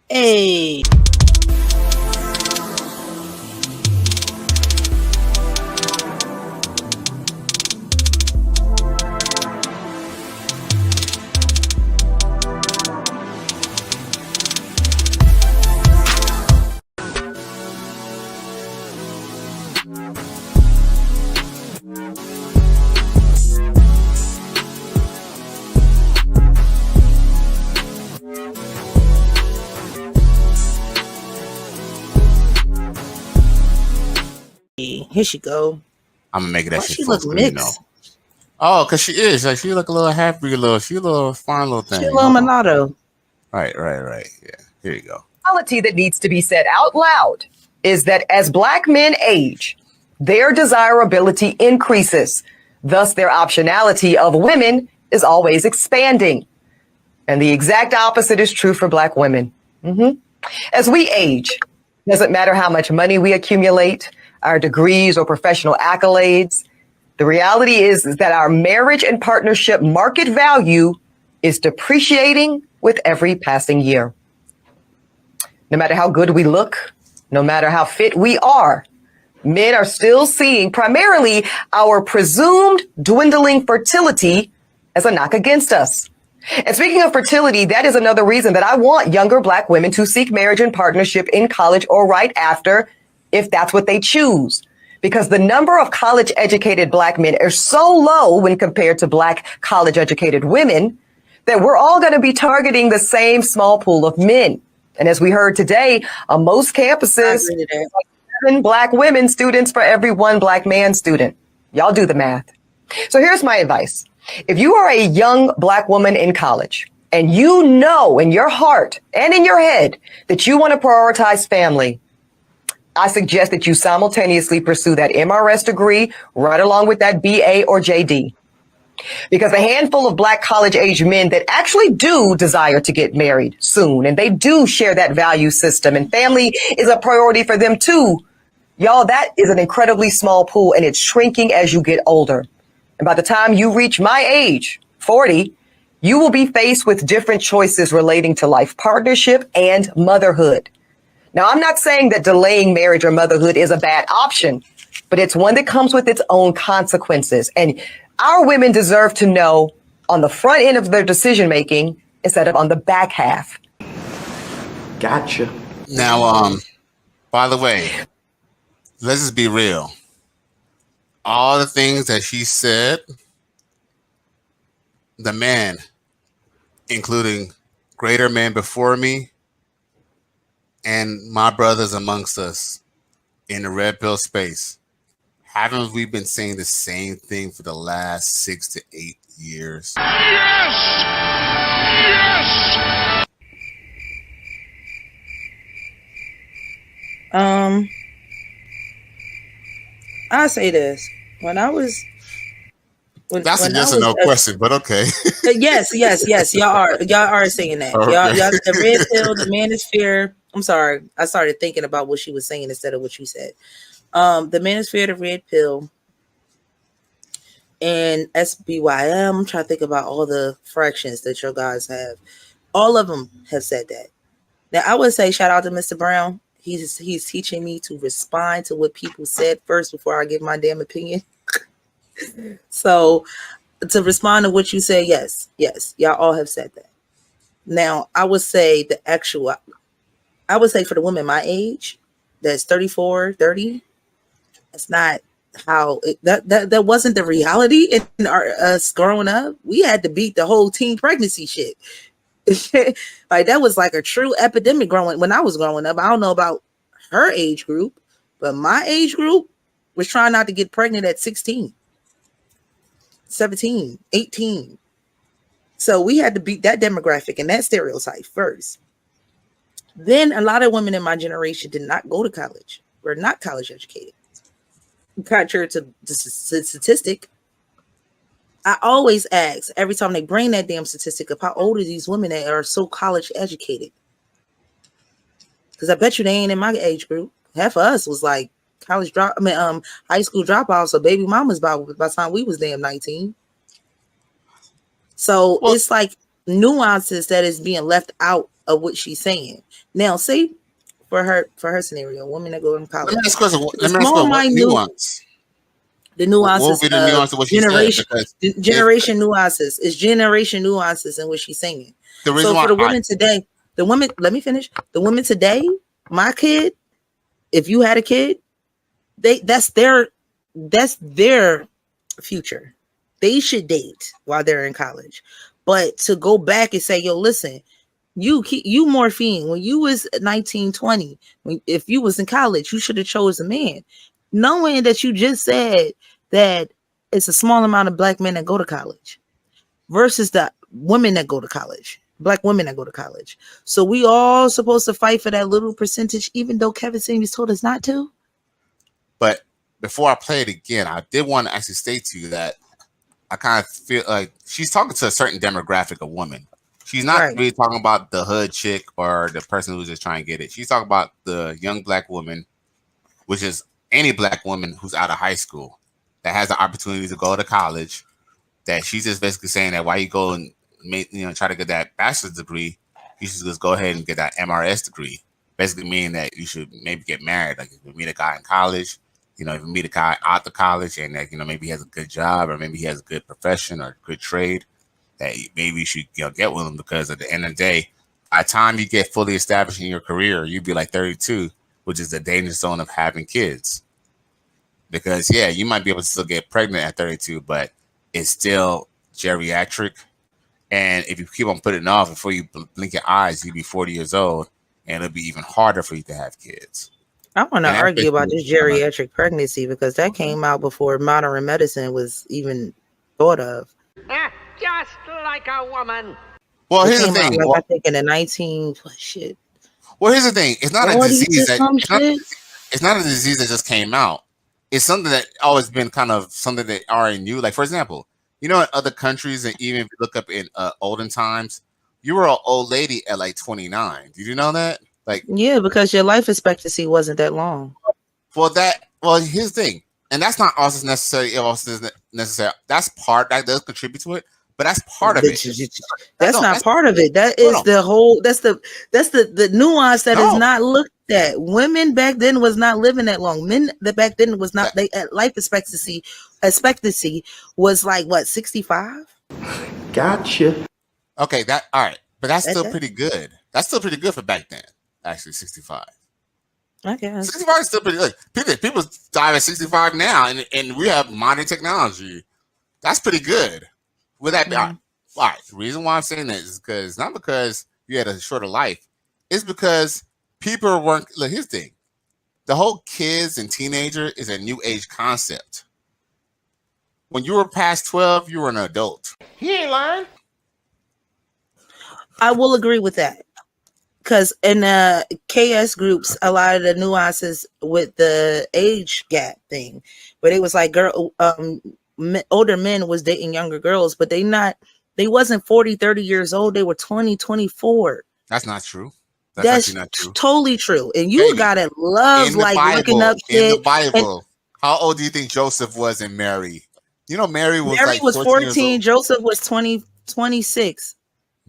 Hey, here she go. I'm gonna make that Why shit she look full screen though. mixed? Oh, cause she is like she look a little happy, she a little fine little She a thing. little Hold on. mulatto. Right. Yeah, here you go. Reality that needs to be said out loud is that as Black men age, their desirability increases. Thus, their optionality of women is always expanding. And the exact opposite is true for Black women. As we age, doesn't matter how much money we accumulate, our degrees or professional accolades. The reality is that our marriage and partnership market value is depreciating with every passing year. No matter how good we look, no matter how fit we are, men are still seeing primarily our presumed dwindling fertility as a knock against us. And speaking of fertility, that is another reason that I want younger Black women to seek marriage and partnership in college or right after, if that's what they choose. Because the number of college educated Black men is so low when compared to Black college educated women that we're all going to be targeting the same small pool of men. And as we heard today, on most campuses, 7 Black women students for every 1 Black man student. Y'all do the math. So here's my advice. If you are a young Black woman in college and you know in your heart and in your head that you want to prioritize family, I suggest that you simultaneously pursue that MRS degree right along with that BA or JD. Because a handful of Black college-age men that actually do desire to get married soon, and they do share that value system, and family is a priority for them too. Y'all, that is an incredibly small pool, and it's shrinking as you get older. And by the time you reach my age, 40, you will be faced with different choices relating to life partnership and motherhood. Now, I'm not saying that delaying marriage or motherhood is a bad option, but it's one that comes with its own consequences. And our women deserve to know on the front end of their decision making instead of on the back half. Gotcha. Now, by the way, let's just be real. All the things that she said, the men, including greater men before me, and my brothers amongst us in the red pill space, haven't we been saying the same thing for the last 6 to 8 years? Yes! I say this. When I was That's a yes or no question, but okay. yes. Y'all are saying that. Okay. Y'all the red pill, the manosphere. I'm sorry. I started thinking about what she was saying instead of what you said. The manosphere, the red pill, and SBYM. I'm trying to think about all the fractions that your guys have. All of them have said that. Now I would say shout out to Mr. Brown. He's teaching me to respond to what people said first before I give my damn opinion. So to respond to what you say, yes, y'all all have said that. Now I would say I would say for the women my age, that's 34, 30, that's not how that wasn't the reality in us growing up. We had to beat the whole teen pregnancy shit. Like that was like a true epidemic when I was growing up. I don't know about her age group, but my age group was trying not to get pregnant at 16, 17, 18. So we had to beat that demographic and that stereotype first. Then a lot of women in my generation did not go to college. We're not college educated. Contrary to the statistic, I always ask every time they bring that damn statistic up, how old are these women that are so college educated? Because I bet you they ain't in my age group. Half of us was like high school dropouts or baby mamas by the time we was damn 19. So it's like nuances that is being left out of what she's saying. Now, say for her scenario, a woman that go to Let college, me ask a question. the Let me ask small you what minute, nuance? the What would nuances be the of nuance of what she said? generation, Because if generation nuances is generation nuances in what she's saying. the reason So why for the I women today, the women, let me finish. The women today, my kid, if you had a kid, that's their future. They should date while they're in college. But to go back and say, yo, listen, you morphine when you was 19, 20, if you was in college, you should have chose a man. Knowing that you just said that it's a small amount of black men that go to college versus the women that go to college, black women that go to college. So we all supposed to fight for that little percentage, even though Kevin Samuels told us not to. But before I play it again, I did want to actually state to you that I kind of feel like she's talking to a certain demographic of woman. She's not Right. really talking about the hood chick or the person who's just trying to get it. She's talking about the young black woman, which is any black woman who's out of high school that has the opportunity to go to college. That she's just basically saying that why you go and try to get that bachelor's degree, you should just go ahead and get that MRS degree. Basically meaning that you should maybe get married. Like if you meet a guy in college, if you meet a guy after college and that, maybe he has a good job or maybe he has a good profession or good trade, that maybe you should get with him, because at the end of the day, by the time you get fully established in your career, you'd be like 32, which is the danger zone of having kids. Because yeah, you might be able to still get pregnant at 32, but it's still geriatric. And if you keep on putting it off, before you blink your eyes, you'll be 40 years old, and it'll be even harder for you to have kids. I want to And that's argue about this basically geriatric pregnancy because that came out before modern medicine was even thought of. Just like a woman. well, It here's the came out thing. like I think in the 19 shit. Well, here's the thing. It's not a 40s disease or that some shit. it's not a disease that just came out. It's something that always been kind of something that already knew. Like for example, in other countries, and even if you look up in olden times, you were an old lady at like 29. Did you know that? Like, Yeah, because your life expectancy wasn't that long. well, here's the thing, and that's not also necessary. That's part that does contribute to it, but that's part of it. That's not part of it. That is the whole. That's the nuance that is not looked at. Women back then was not living that long. Men that back then was not. They life expectancy was like what 65. Gotcha. Okay, all right, but that's still pretty good. That's still pretty good for back then. Actually, 65. I guess 65 is still pretty good. People die at 65 now, and we have modern technology. That's pretty good. With that, all right. The reason why I'm saying that is because not because you had a shorter life, it's because people weren't. Look, here's the thing: the whole kids and teenager is a new age concept. When you were past 12, you were an adult. He ain't lying. I will agree with that. Because in KS groups, a lot of the nuances with the age gap thing, but it was like older men was dating younger girls, but they wasn't 40, 30 years old. They were 20, 24. That's not true. That's not true. Totally true. And you gotta love like Bible, looking up shit. In the Bible, how old do you think Joseph was and Mary? Mary was Mary like was 14. Joseph was 26.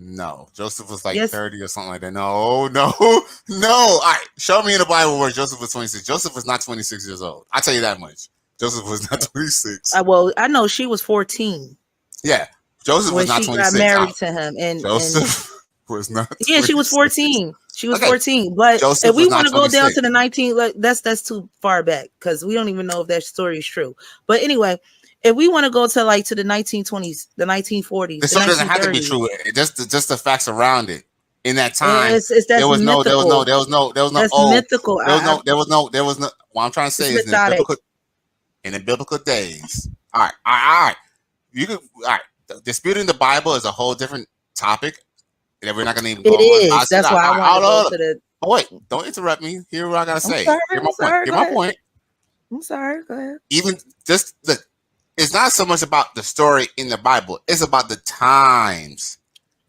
No, Joseph was like 30 or something like that. No. All right, show me in the Bible where Joseph was 26. Joseph was not 26 years old. I'll tell you that much. Joseph was not 26. Well, I know she was 14. Yeah, Joseph was not 26. When she got married to him, and Joseph was not. 26. Yeah, she was 14. She was 14. But Joseph if we want to go down to the 19, like that's too far back because we don't even know if that story is true. But anyway. If we want to go to like to the 1920s, the 1940s, the story doesn't have to be true. Just the facts around it. In that time, there was no mythical. There was no. What I'm trying to say is in the biblical days. All right. You could. All right. Disputing the Bible is a whole different topic that we're not going to even go on. It is. That's why I want to go to the. Oh wait! Don't interrupt me. Hear what I gotta say. Hear my point. I'm sorry. Go ahead. Even just the. It's not so much about the story in the Bible. It's about the times.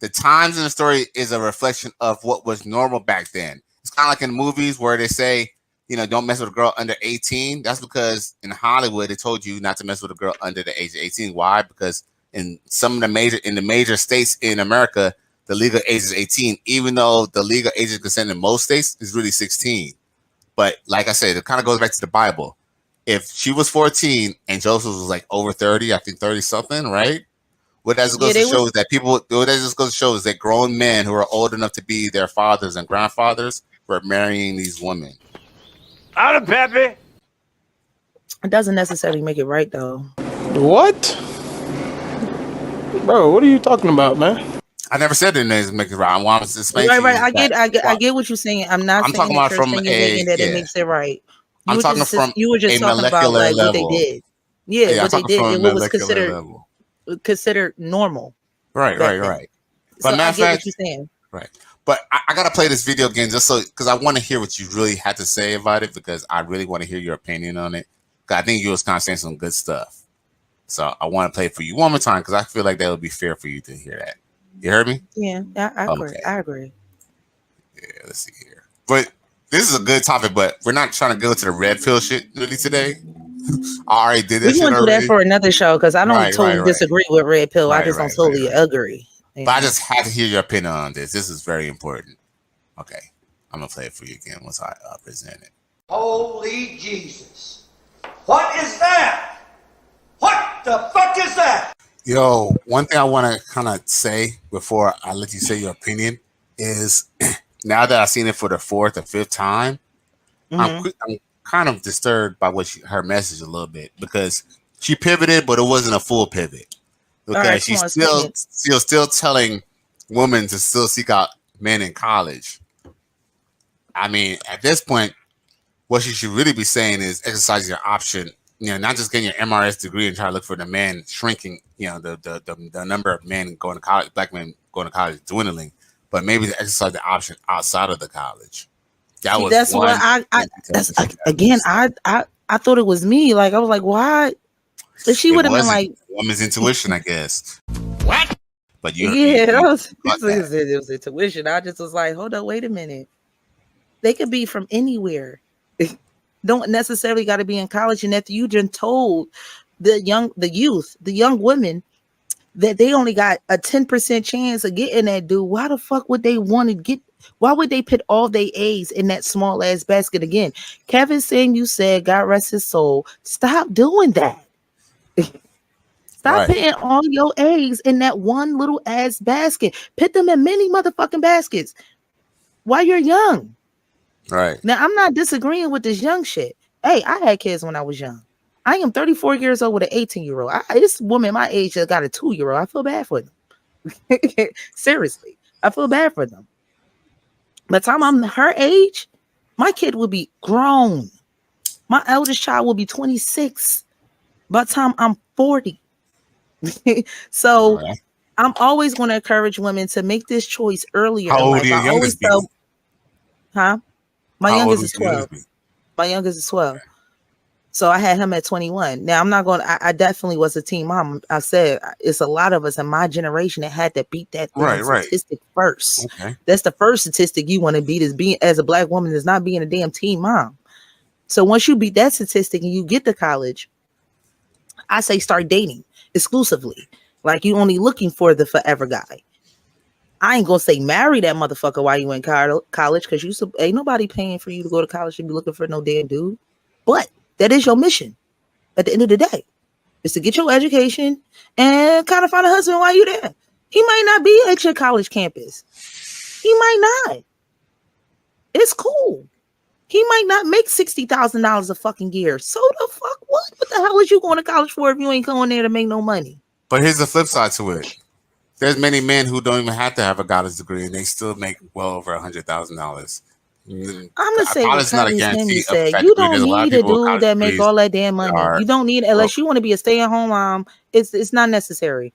The times in the story is a reflection of what was normal back then. It's kind of like in movies where they say, don't mess with a girl under 18. That's because in Hollywood, they told you not to mess with a girl under the age of 18. Why? Because in the major states in America, the legal age is 18, even though the legal age of consent in most states is really 16. But like I said, it kind of goes back to the Bible. If she was 14 and Joseph was like over 30, I think 30 something, right? What that just goes to show is that grown men who are old enough to be their fathers and grandfathers were marrying these women. Out of Peppy. It doesn't necessarily make it right, though. What? Bro, what are you talking about, man? I never said the names make it right. I want to explain. Right. I get what you're saying. I'm saying talking about from it makes it right. You were just talking about like level. what they did. Yeah, what they did and what was considered normal. Right. But I get what you're saying. Right. But I gotta play this video again just so because I want to hear what you really had to say about it because I really want to hear your opinion on it. I think you was kind of saying some good stuff. So I want to play it for you one more time because I feel like that would be fair for you to hear that. You heard me? Yeah, I agree. Okay. I agree. Yeah, let's see here. But this is a good topic, but we're not trying to go to the red pill shit really today. I already did this. We can do that for another show because I don't totally disagree with red pill. I just don't totally agree. But I just had to hear your opinion on this. This is very important. Okay, I'm gonna play it for you again once I present it. Holy Jesus. What is that? What the fuck is that? Yo, one thing I want to kind of say before I let you say your opinion is now that I've seen it for the fourth or fifth time, I'm kind of disturbed by her message a little bit because she pivoted, but it wasn't a full pivot. Okay, she's still telling women to still seek out men in college. I mean, at this point, what she should really be saying is exercising your option. You know, not just getting your MRS degree and trying to look for the man shrinking. You know, the number of men going to college, black men going to college dwindling, but maybe to exercise the option outside of the college. That's what I thought it was me. Like I was like, why? But she would have been like woman's intuition, I guess. What? But it was intuition. I just was like, hold on, wait a minute. They could be from anywhere. Don't necessarily got to be in college. And after you just told the young women that they only got a 10% chance of getting that dude, why the fuck would they want to get? Why would they put all their eggs in that small ass basket again? Kevin saying you said, God rest his soul. Stop doing that. Stop putting all your eggs in that one little ass basket. Put them in many motherfucking baskets while you're young. Right. Now, I'm not disagreeing with this young shit. Hey, I had kids when I was young. I am 34 years old with an 18-year-old. This woman my age that got a 2-year-old. I feel bad for them. Seriously. I feel bad for them. By the time I'm her age, my kid will be grown. My eldest child will be 26. By the time I'm 40. So I'm always going to encourage women to make this choice earlier. How old are your youngest be? My youngest is 12. My youngest is 12. So I had him at 21. Now I'm not going I definitely was a teen mom. I said it's a lot of us in my generation that had to beat that statistic first. Okay. That's the first statistic you want to beat is being as a black woman is not being a damn teen mom. So once you beat that statistic and you get to college, I say start dating exclusively. Like you only looking for the forever guy. I ain't gonna say marry that motherfucker while you in college because ain't nobody paying for you to go to college to be looking for no damn dude. But that is your mission at the end of the day, is to get your education and kind of find a husband while you're there. He might not be at your college campus. He might not. It's cool. He might not make $60,000 a fucking year. So the fuck what? What the hell is you going to college for if you ain't going there to make no money? But here's the flip side to it. There's many men who don't even have to have a college degree and they still make well over $100,000. I'm gonna say what Kevin said. You don't need a dude that make all that damn money. You don't need unless you want to be a stay-at-home mom. It's not necessary.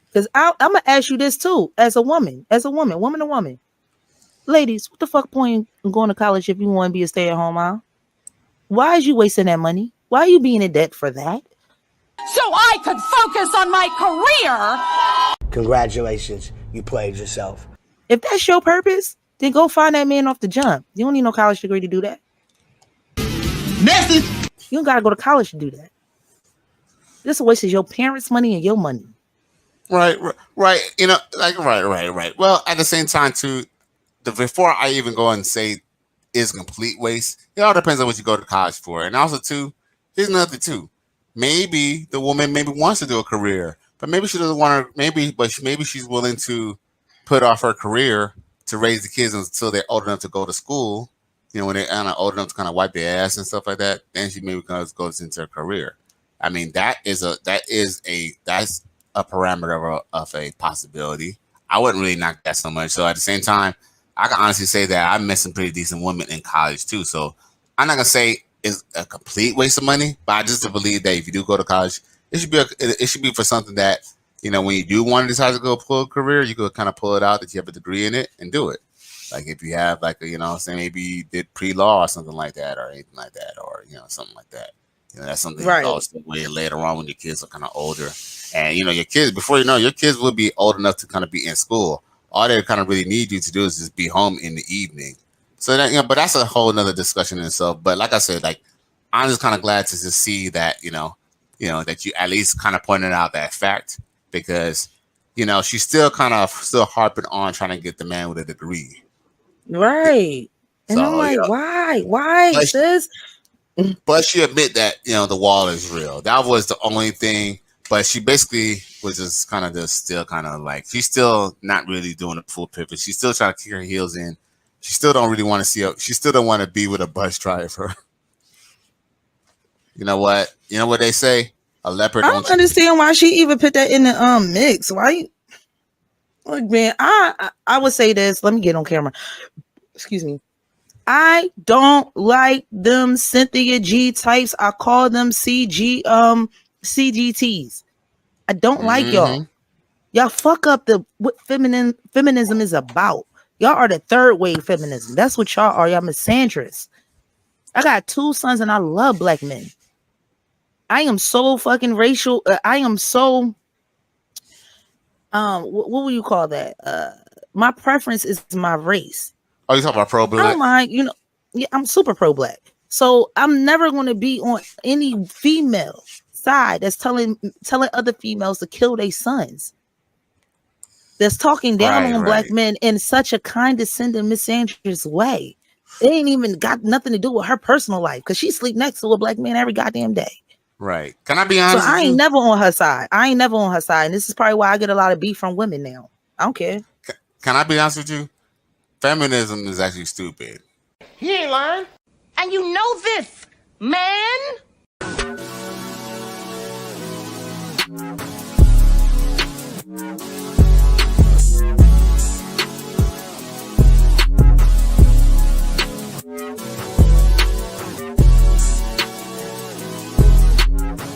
Because I'm gonna ask you this too, as a woman, woman to woman. Ladies, what the fuck point in going to college if you want to be a stay-at-home mom? Why is you wasting that money? Why are you being in debt for that? So I could focus on my career. Congratulations, you played yourself. If that's your purpose, then go find that man off the jump. You don't need no college degree to do that. Message. You don't gotta go to college to do that. This is a waste of your parents' money and your money. Right. You know, like right. Well, at the same time, too, before I even go and say is complete waste, it all depends on what you go to college for. And also, too, here's another too. Maybe the woman maybe wants to do a career, but maybe she doesn't want to. Maybe she's willing to put off her career to raise the kids until they're old enough to go to school. You know, when they're kind of old enough to kind of wipe their ass and stuff like that, then she maybe goes into her career. I mean, that's a parameter of a possibility. I wouldn't really knock that so much. So at the same time, I can honestly say that I met some pretty decent women in college too. So I'm not gonna say it's a complete waste of money, but I just believe that if you do go to college, it should be for something that, you know, when you do want to decide to go pull a career, you could kind of pull it out that you have a degree in it and do it. Like if you have like a, you know, say maybe you did pre-law or something like that, or anything like that, or you know, something like that. You know, that's something you can Right. always do later on when your kids are kind of older. And you know, your kids, before you know, your kids will be old enough to kind of be in school. All they kind of really need you to do is just be home in the evening. So that, you know, but that's a whole nother discussion in itself. But like I said, like I'm just kind of glad to just see that, that you at least kind of pointed out that fact, because, you know, she's still kind of still harping on trying to get the man with a degree. Right. And I'm So, like, why, But- sis? But she admit that, you know, the wall is real. That was the only thing. But she basically was just kind of just still kind of like, she's still not really doing a full pivot. She's still trying to kick her heels in. She still don't really want to see she still don't want to be with a bus driver. You know what? You know what they say? A leopard I don't understand why she even put that in the mix. Why? Look, man, I would say this. Let me get on camera. Excuse me. I don't like them Cynthia G types. I call them CGTs. I don't like y'all. Y'all fuck up what feminism is about. Y'all are the third wave feminism. That's what y'all are. Y'all misandrists. I got 2 sons and I love black men. I am so fucking racial. I am so what will you call that? My preference is my race. Oh, you talking about pro black? I don't mind, you know. Yeah, I'm super pro black. So I'm never going to be on any female side that's telling other females to kill their sons. That's talking down on black men in such a condescending, misandrous way. It ain't even got nothing to do with her personal life, because she sleep next to a black man every goddamn day. Right. Can I be honest? So I ain't never on her side. And this is probably why I get a lot of beef from women now. I don't care. Can I be honest with you? Feminism is actually stupid. He ain't lying. And you know this, man.